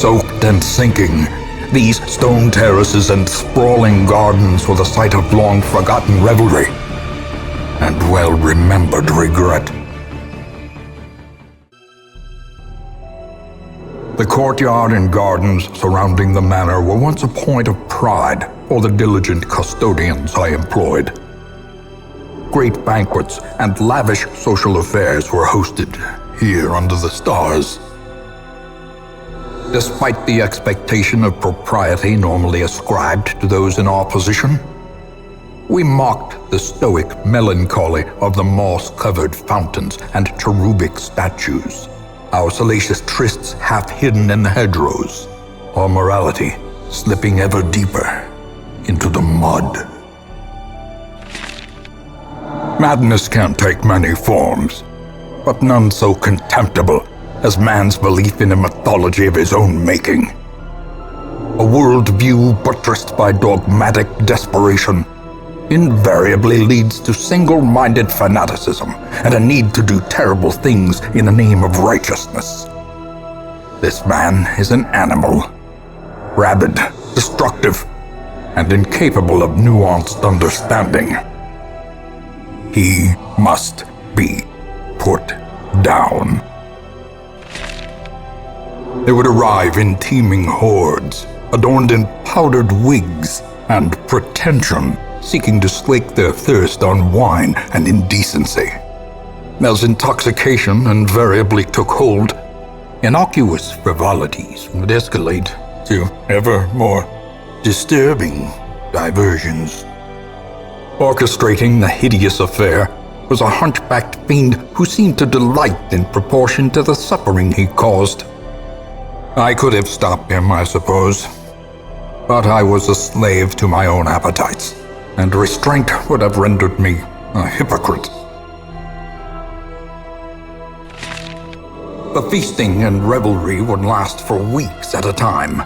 soaked and sinking, these stone terraces and sprawling gardens were the site of long-forgotten revelry and well-remembered regret. The courtyard and gardens surrounding the manor were once a point of pride for the diligent custodians I employed. Great banquets and lavish social affairs were hosted here under the stars. Despite the expectation of propriety normally ascribed to those in our position, we mocked the stoic melancholy of the moss-covered fountains and cherubic statues, our salacious trysts half hidden in the hedgerows, our morality slipping ever deeper into the mud. Madness can take many forms, but none so contemptible as man's belief in a mythology of his own making. A worldview buttressed by dogmatic desperation invariably leads to single-minded fanaticism and a need to do terrible things in the name of righteousness. This man is an animal, rabid, destructive, and incapable of nuanced understanding. He must be put down. They would arrive in teeming hordes, adorned in powdered wigs and pretension, seeking to slake their thirst on wine and indecency. As intoxication invariably took hold, innocuous frivolities would escalate to ever more disturbing diversions. Orchestrating the hideous affair was a hunchbacked fiend who seemed to delight in proportion to the suffering he caused. I could have stopped him, I suppose, but I was a slave to my own appetites, and restraint would have rendered me a hypocrite. The feasting and revelry would last for weeks at a time.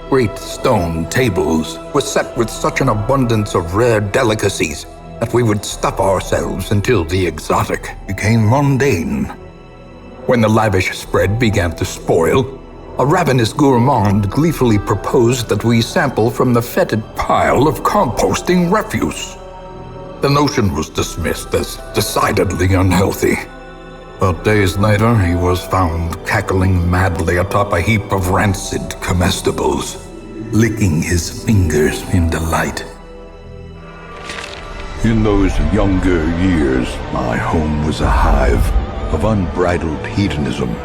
Great stone tables were set with such an abundance of rare delicacies that we would stuff ourselves until the exotic became mundane. When the lavish spread began to spoil, a ravenous gourmand gleefully proposed that we sample from the fetid pile of composting refuse. The notion was dismissed as decidedly unhealthy. But days later, he was found cackling madly atop a heap of rancid comestibles, licking his fingers in delight. In those younger years, my home was a hive of unbridled hedonism.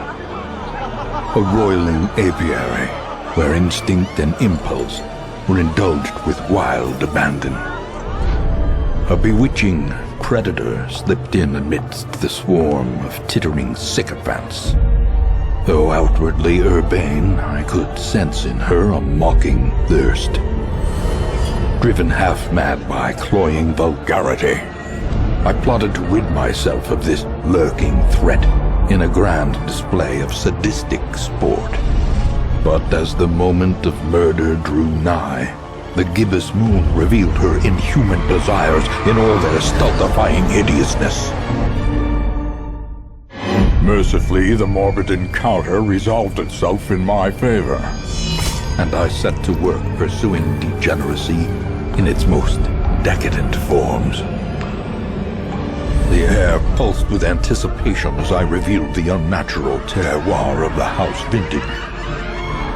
A roiling apiary where instinct and impulse were indulged with wild abandon. A bewitching predator slipped in amidst the swarm of tittering sycophants. Though outwardly urbane, I could sense in her a mocking thirst. Driven half-mad by cloying vulgarity, I plotted to rid myself of this lurking threat in a grand display of sadistic sport. But as the moment of murder drew nigh, the gibbous moon revealed her inhuman desires in all their stultifying hideousness. Mercifully, the morbid encounter resolved itself in my favor, and I set to work pursuing degeneracy in its most decadent forms. The air pulsed with anticipation as I revealed the unnatural terroir of the house vintage.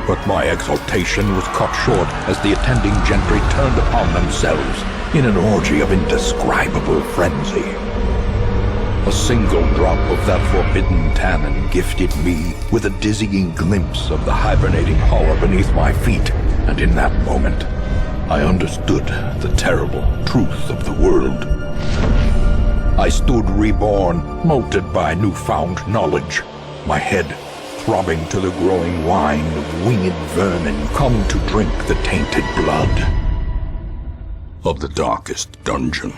But my exultation was cut short as the attending gentry turned upon themselves in an orgy of indescribable frenzy. A single drop of that forbidden tannin gifted me with a dizzying glimpse of the hibernating horror beneath my feet, and in that moment, I understood the terrible truth of the world. I stood reborn, molded by newfound knowledge, my head throbbing to the growing wine of winged vermin come to drink the tainted blood of the darkest dungeon.